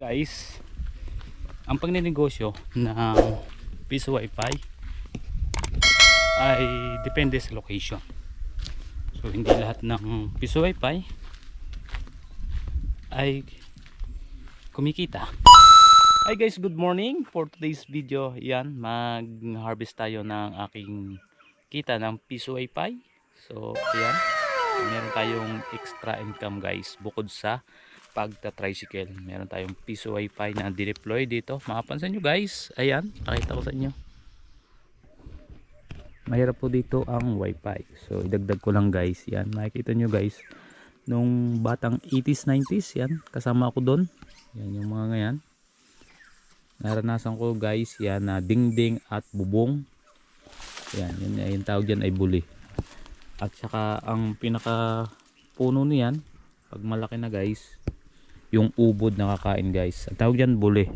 Guys, ang pagninegosyo ng piso wifi ay depende sa location. So hindi lahat ng piso wifi ay kumikita. Hi guys, good morning. For today's video, yan, mag-harvest tayo ng aking kita ng piso wifi. So yan, meron tayong extra income guys bukod sa pagta-tricycle. Meron tayong piso wifi na deploy dito. Makapansin nyo guys, ayan, pakita ko sa inyo. Mahirap po dito ang wifi. So idagdag ko lang guys, yan, makikita nyo guys, nung batang 80s 90s, yan, kasama ako doon. Yan yung mga ngayon. Naranasan ko guys, yan, na dingding at bubong. Yan, yung tawag dyan ay buli. At saka ang pinaka puno niyan, pag malaki na guys, yung ubod na kakain guys. Ang tawag dyan buli.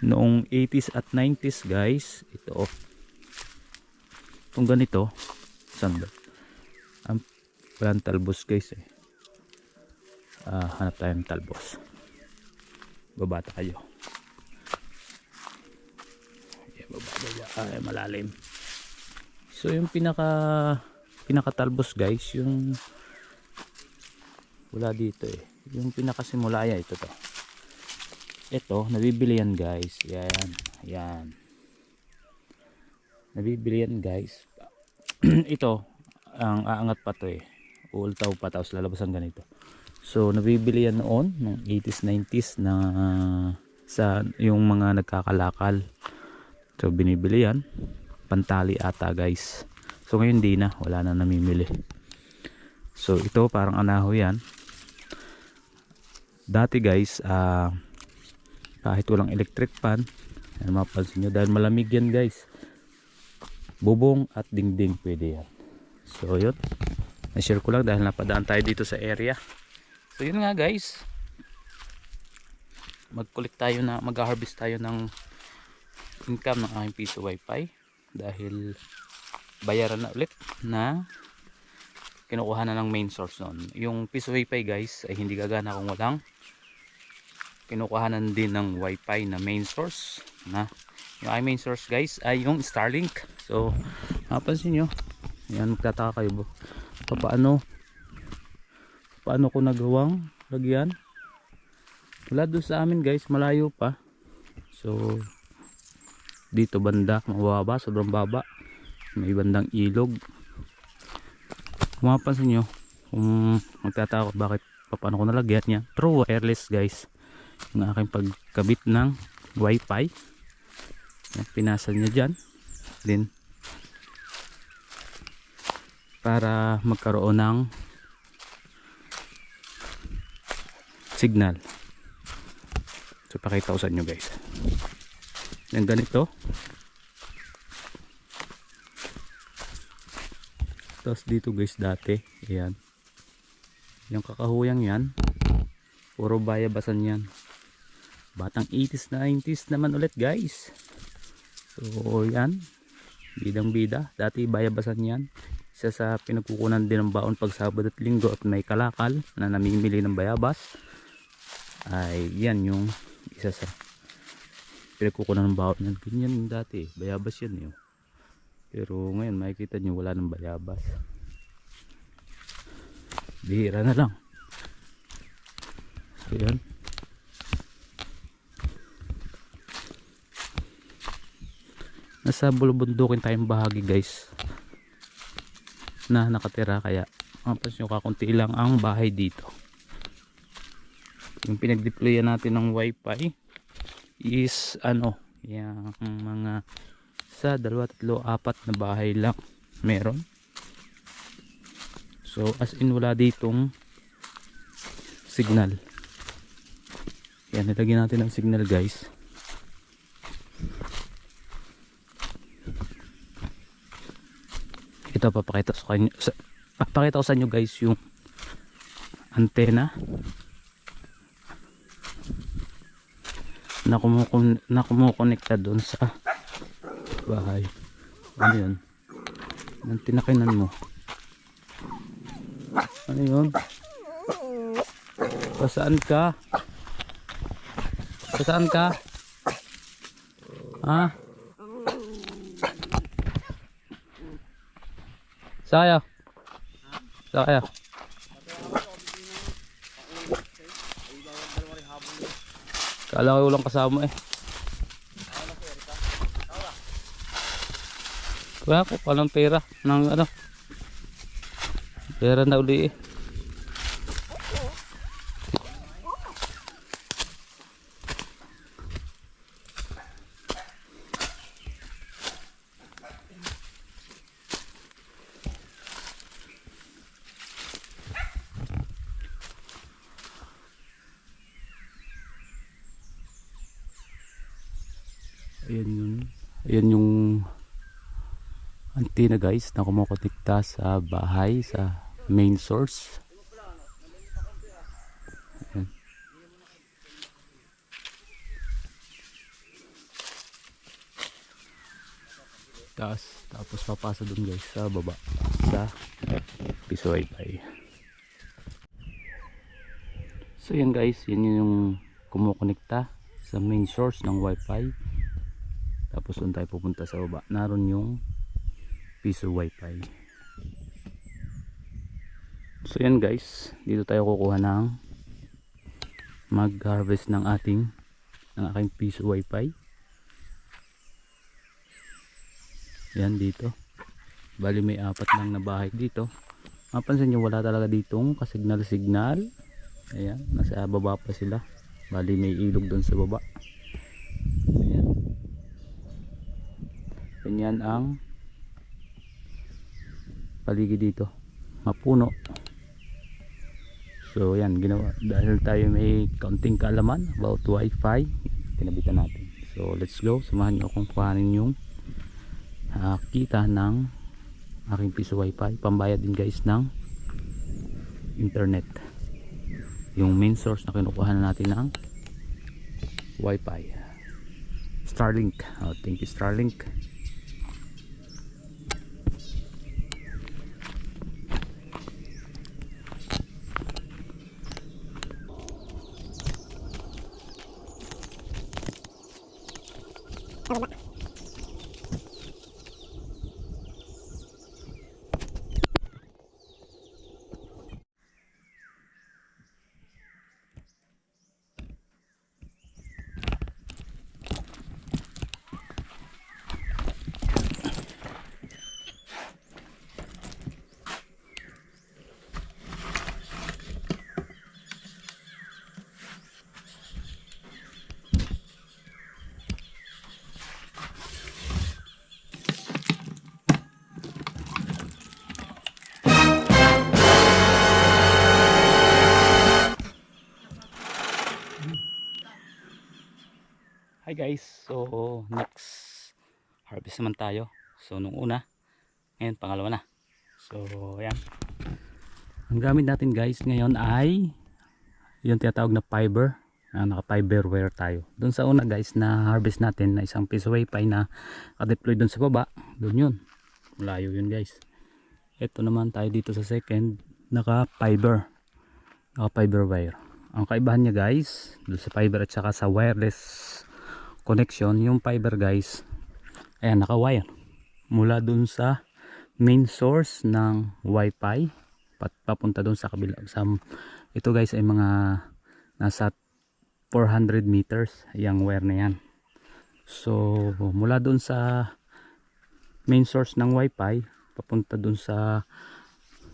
Noong 80s at 90s guys, ito itong ganito, saan ba? Walang talbos guys eh. Hanap tayo ng talbos. Babata kayo. Ay, malalim. So yung pinaka talbos guys, yung wala dito eh. Yung pinakasimula yan, ito to. Ito, nabibili yan guys. Yan, yan. Nabibili yan guys. Ito, ang aangat pa to eh. Uultaw pa, tapos lalabasan ganito. So, nabibili yan noon, ng 80s, 90s na sa yung mga nagkakalakal. So, binibili yan. Pantali ata guys. So, ngayon di na. Wala na namimili. So, ito parang anaho yan. Dati guys, kahit walang electric fan, yan, mapansin nyo, dahil malamig yan guys, bubong at dingding pwede yan. So yun, na-share ko lang dahil napadaan tayo dito sa area. So yun nga guys, mag-collect tayo na, mag-harvest tayo ng income ng aking piso wifi dahil bayaran na ulit na kinukuha na ng main source nun. Yung piso wifi guys ay hindi gagana kung walang kinukuhanan din ng wifi na main source. Na yung main source guys ay yung Starlink. So napansin nyo, yan, magtataka kayo paano ko nagawang lagyan. Wala doon sa amin guys, malayo pa. So dito banda mababa, sobrang baba, may bandang ilog. Kung mapansin nyo, kung magtataka ko bakit paano ko nalagyan niya, true wireless guys yung aking pagkabit ng wifi. Pinasal niya dyan din para magkaroon ng signal. So pakita ko sa inyo guys, yung ganito. Tapos dito guys dati, ayan, yung kakahuyang yan, puro bayabasan yan. Batang 80s 90s naman ulit guys. So yan, bidang bida, dati bayabasan yan. Isa sa pinagkukunan din ng baon pag Sabado at Linggo at may kalakal na namimili ng bayabas, ay yan yung isa sa pinagkukunan ng baon. Ganyan dati, bayabas yan yun. Pero ngayon makikita nyo wala ng bayabas, bihira na lang. So yan, nasa bulubundukin tayong bahagi guys na nakatira, kaya mapansin nyo kakunti lang ang bahay dito. Yung pinag-deployan natin ng wifi is ano, yung mga sa 2, 3, 4 na bahay lang meron. So as in wala ditong signal. Yan, nilagyan natin ng signal guys. Ito papakita ko sa inyo guys yung antena na kumukonekta doon sa bahay. Ano yun? Nang tinakinan mo. Ano yun? Pasaan ka? Saan ka? Ha? Saya. Saya. Kala ko walang kasama eh. Kaya ko palang pera ng ano. Pera na uli eh. Ayan yung antena guys na kumukonekta sa bahay, sa main source. Ayan. Tapos papasa dun guys sa baba sa piso wifi. So yan guys, yun yung kumukonekta sa main source ng wifi. Tapos doon tayo pupunta sa baba. Naroon yung piso wifi. So yan guys, dito tayo kukuha ng mag-harvest ng aking piso wifi. Yan dito. Bali may 4 lang na bahay dito. Mapansin nyo wala talaga ditong kasignal-signal. Ayan, nasa baba pa sila. Bali may ilog doon sa baba. Ayan. Ganyan ang paligid dito. Mapuno. So yan, ginawa. Dahil tayo may kaunting kaalaman about wifi, kinabitan natin. So let's go. Samahan nyo akong kuhanin yung kita ng aking piso wifi. Pambayad din guys ng internet. Yung main source na kinukuha na natin ng wifi. Starlink. Thank you Starlink. Hi guys, so next harvest naman tayo. So nung una, ngayon pangalawa na. So ayan, ang gamit natin guys ngayon ay yung tinatawag na fiber. Naka fiber wire tayo. Doon sa una guys na harvest natin na isang piso wifi na ka-deploy doon sa baba, doon yun, malayo yun guys. Ito naman tayo dito sa second, naka fiber wire. Ang kaibahan niya guys doon sa fiber at saka sa wireless connection, yung fiber guys, ayan, naka wire mula dun sa main source ng wifi papunta dun sa kabila. Ito guys ay mga nasa 400 meters yung wire na yan. So mula dun sa main source ng wifi papunta dun sa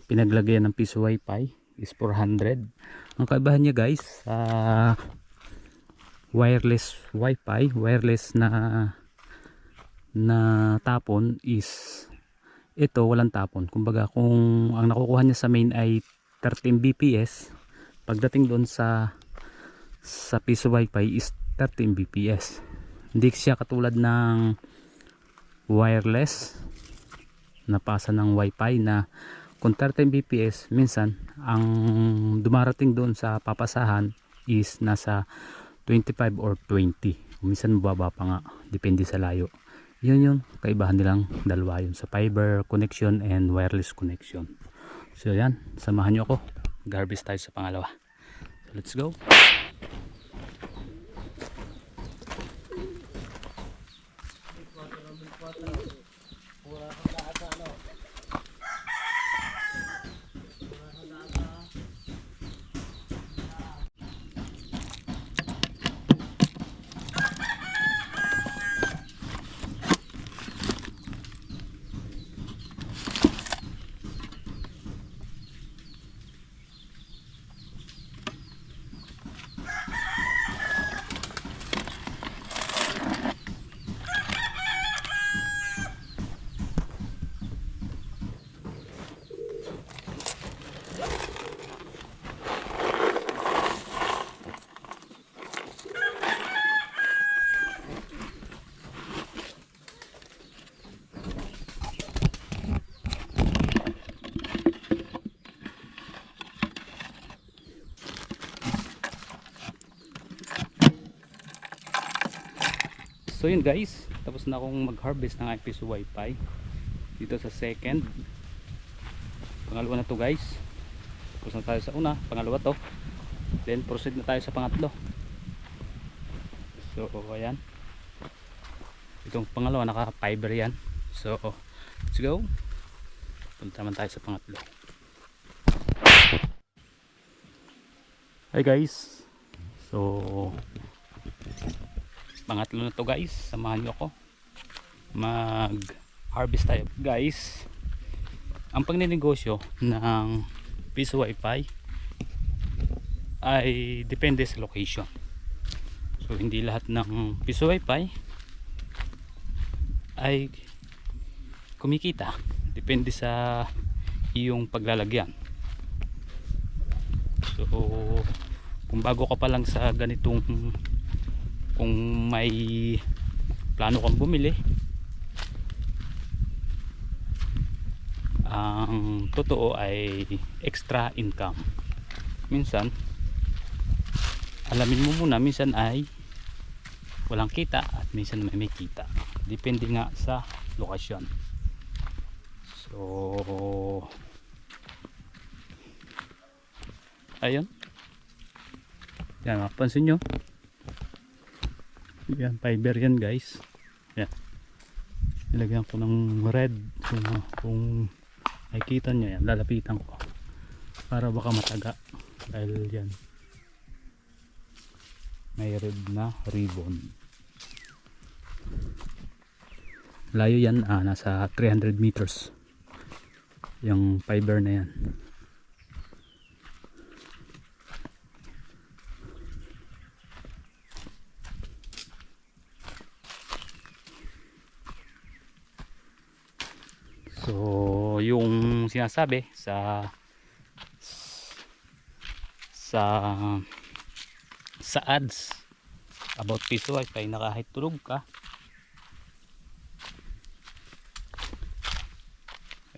pinaglagayan ng piso wifi is 400. Ang kaibahan niya guys sa wireless wifi, wireless na tapon is ito walang tapon. Kumbaga kung ang nakukuha niya sa main ay 13 bps, pagdating doon sa piso wifi is 13 bps. Hindi siya katulad ng wireless na pasa ng wifi na kung 13 bps minsan ang dumarating doon sa papasahan is nasa 25 or 20, minsan mababa pa nga, depende sa layo. Yun yung kaibahan nilang dalawa, yun sa fiber connection and wireless connection. So yan, samahan nyo ako, mag-harvest tayo sa pangalawa. So let's go. So yun guys, tapos na akong mag-harvest ng iPiso Wi-Fi dito sa second. Pangalawa na to guys. Tapos na tayo sa una, pangalawa to. Then proceed na tayo sa pangatlo. So ayan. Itong pangalawa naka-fiber yan. So let's go. Punta naman tayo sa pangatlo. Hi guys. So pangatlo na to guys, samahan nyo ako mag harvest tayo guys. Ang pagninegosyo ng Piso Wi-Fi ay depende sa location. So hindi lahat ng Piso Wi-Fi ay kumikita, depende sa iyong paglalagyan. So kung bago ka pa lang sa ganitong, kung may plano kang bumili, ang totoo ay extra income. Minsan alamin mo muna, minsan ay walang kita at minsan may kita, depende nga sa lokasyon. So ayun, yan, mapansin nyo yan, fiber yan guys. Yan, nilagyan ko ng red. Kung nakikita nyo yan, lalapitan ko para baka mataga, dahil yan may red na ribbon. Layo yan, nasa 300 meters yung fiber na yan. So yung sinasabi sa ads about Piso Wi-Fi na kahit tulog ka,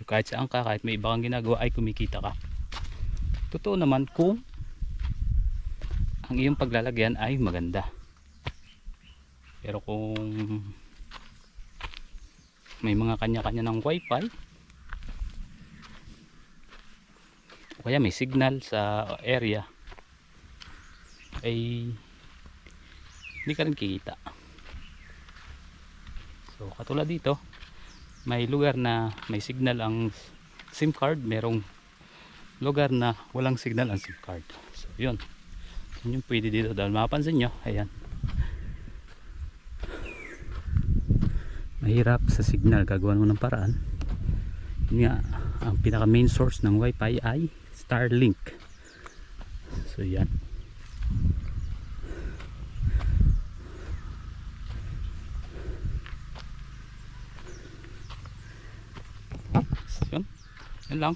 kahit saan ka, kahit may iba kang ginagawa, ay kumikita ka. Totoo naman kung ang iyong paglalagyan ay maganda. Pero kung may mga kanya-kanya ng Wi-Fi o kaya may signal sa area, ay hindi ka rin kikita. So katulad dito, may lugar na may signal ang SIM card, merong lugar na walang signal ang SIM card. So yun yung pwede dito, dahil mapapansin nyo, ayan, mahirap sa signal, gagawa mo ng paraan. Yun nga, ang pinaka main source ng Wi-Fi ay Starlink. So yan, so, yun lang,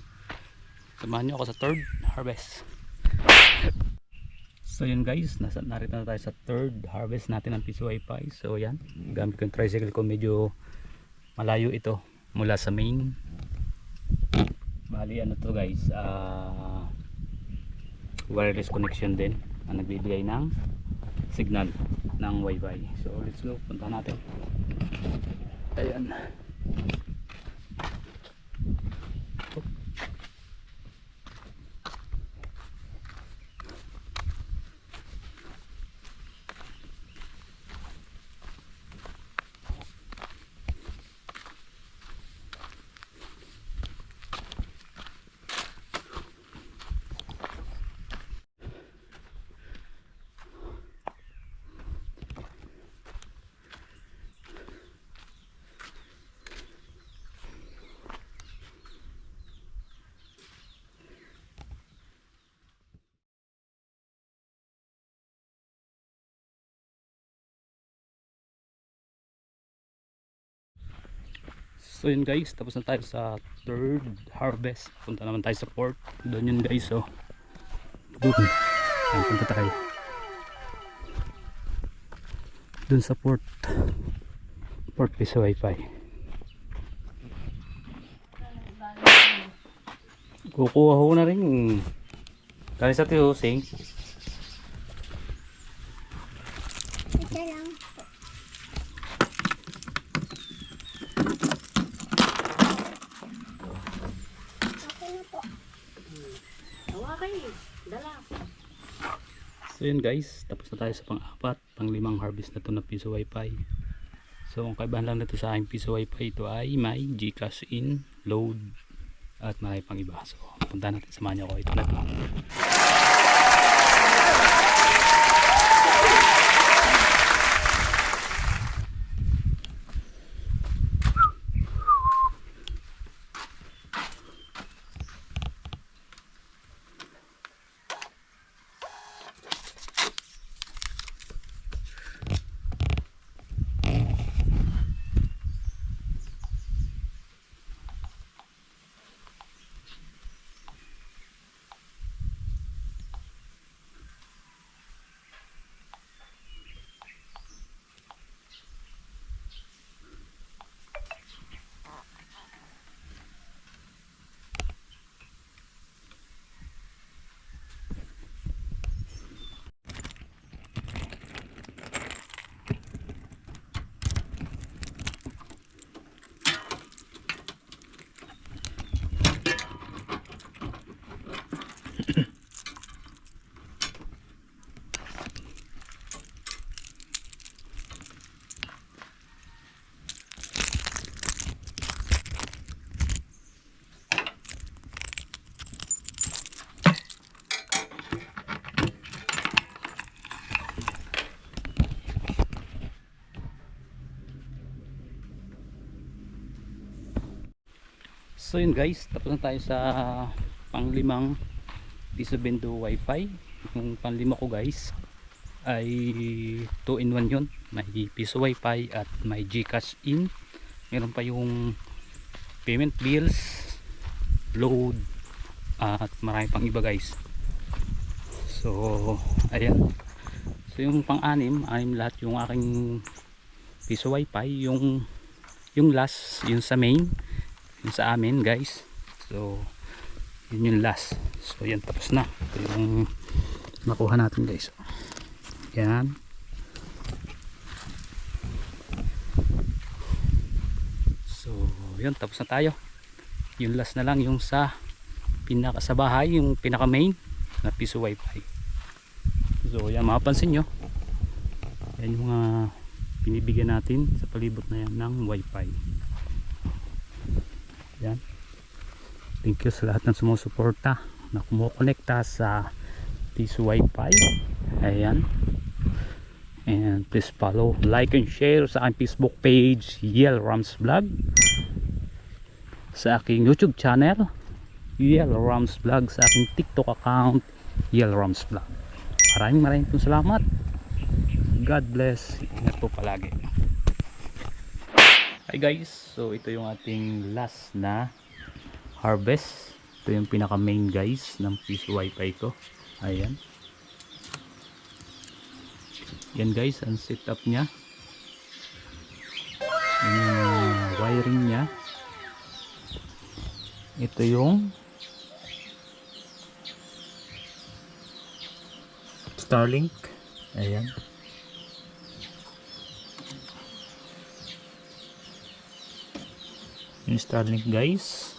samahan nyo ako sa third harvest. So yun guys, narito na tayo sa third harvest natin ng Piso Wi-Fi. So yan, gamit ko yung tricycle ko, medyo malayo ito mula sa main. Bali ano to guys, wireless connection din ang nagbibigay ng signal ng Wi-Fi. So let's go, punta natin. Ayan. So yun guys, tapos na tayo sa third harvest. Punta naman tayo sa port. Doon yun guys, so doon, punta tayo doon sa port Piso Wi-Fi. Kukuha ko na rin kali sa Tihusing. Ito lang po. So yun guys, tapos na tayo sa pang-apat, pang-limang harvest na to na piso wifi. So ang kaibahan lang nito sa aking piso wifi, ito ay may GCash in, load at marami pang iba. So punta natin, samahan niyo ako, ito na to. So yun guys, tapos na tayo sa pang-limang piso bendo wifi. Yung pang-lima ko guys ay 2 in 1 yun. May piso wifi at may GCash in. Meron pa yung payment bills, load at marami pang iba guys. So ayan. So yung pang-anim, lahat yung aking piso wifi. Yung last, yung sa main, yung sa amin guys. So yun yung last. So yan, tapos na. Ito yung nakuha natin guys. Yan. So yun, tapos na tayo. Yung last na lang yung sa pinaka sa bahay, yung pinaka main na piso wifi. So yan, mapapansin nyo, yan yung mga binibigyan natin sa palibot na yan ng wifi. Yan. Thank you sa lahat ng sumusuporta na kumukonekta sa piso wifi. Ayan. And please follow, like and share sa aking Facebook page Yel Rams Vlog, sa aking YouTube channel Yel Rams Vlog, sa aking TikTok account Yel Rams Vlog. Maraming po salamat. God bless. Ingat po palagi. Hi guys, so ito yung ating last na harvest. Ito yung pinaka main guys ng piso wifi ko. Ayan. Yan guys, ang setup nya. Yung wiring nya. Ito yung Starlink. Ayan. Yung Starlink guys,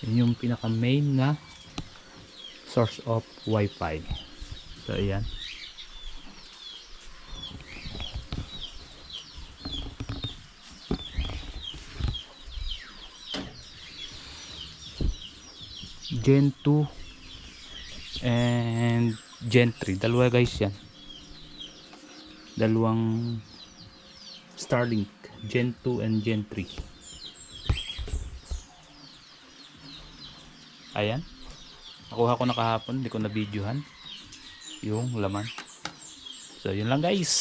yun yung pinaka main na source of wifi. So ayan. Gen 2 and Gen 3, dalawa guys yan, dalawang Starlink, Gen 2 and Gen 3. Ayan, nakuha ko na kahapon, hindi ko na videohan yung laman. So yun lang guys.